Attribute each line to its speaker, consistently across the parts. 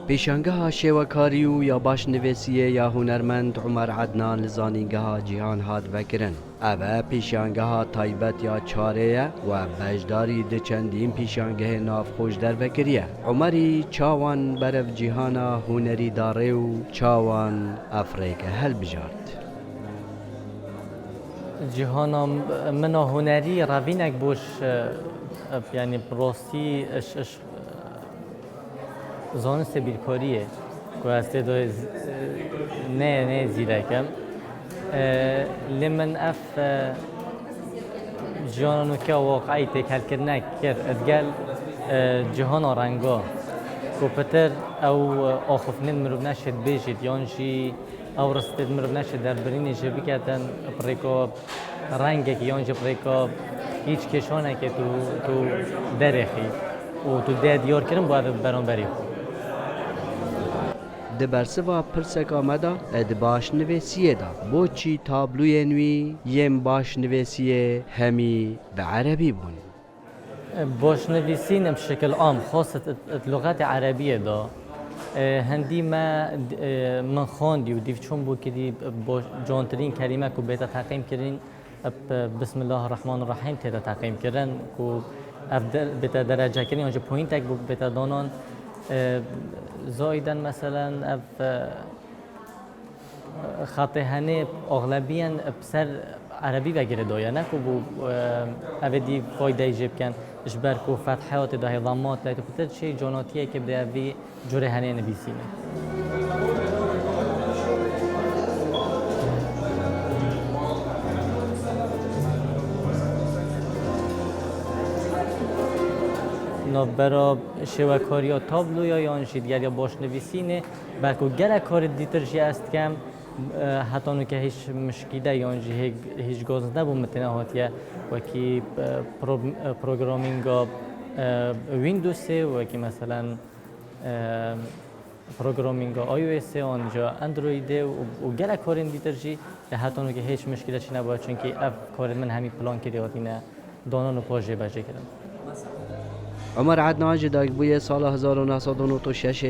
Speaker 1: پیشانگه شێوەکاری و یا باش نوێسیە یا هونەرمەند عومەر عەدنان لە زانینگەها جیهان هات vەkirin. Ev pêşangeha taybet ya çarê ye û beşdarî di çendîn pêşangehê navxweş dervekiriye. Umerî çawan berev cîhana hunerî darê û çawan Efrêke helbijart.
Speaker 2: Cîhana min a hunerî revînek boş yani rastî zanistê bîrkarî ye ku ez tê de ne zîrek im. Lê min ev jiyana nû ka waqeî têkhelkirinek kir ez gel cîhana renga ku pitir ew axiftinên mirov neşê dibêjit yan jî ew rastî mirov neşê derbirînê jê biketin pirêka rengekî yan jî pirêka hîç kêşanekê tu derêxî û tu dê diyarkirin bu ev beramberî xwe.
Speaker 1: Di bersiva pirseka me de di başnivêsiyê de boçî tablûyên wî yên başnivêsiyê hemî bi erebî bûn.
Speaker 2: Başnivîsîn bi şekil am xas lûgatê erebiyê de hindî me min xwandî û dîvçûn bû kirî cantirîn kelîme ku bêta teqîm kirin Bismillahirrahmanirrahîm têde teqîm kirin ku ev bêta derecekirin yan jî poîntek bû bêta danan. زایدن مثلا خطی هنی اغلبیان بسر عربی بگیره دایا نه که بو اویدی فایده جیب کن جبر کو فتحات ده ضمات لا تقدر شيء جوناتیه که به اوی جوره هنی نبیسینه. برای شوکاریا تابلویا یا انشیدگر یا باشنویسینه بلکه گره کار دیترجی است کم حتی نو که هیچ مشکیده یا هیچ گاز نبود متنه هاتیه وکی پروگرامینگ ویندوزه وکی مثلا پروگرامینگ آی او اس آنجا اندرویده و گره کار دیترجی حتی نو که هیچ مشکلی چی نبود چون که اف کار من همین پلان کردی هاتینه دانان و پاژه بجه کردم.
Speaker 1: عمر عدنان جداک بوی سال 1996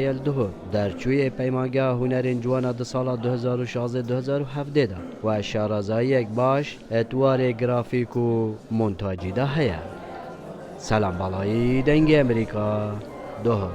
Speaker 1: در چوی پیمانگه هنرین جوانا ده سال 2016-2017 ده و شارازایی یک باش اتوار گرافیک و مونتاجی ده هیا. سلام بالایی دنگ امریکا دوه.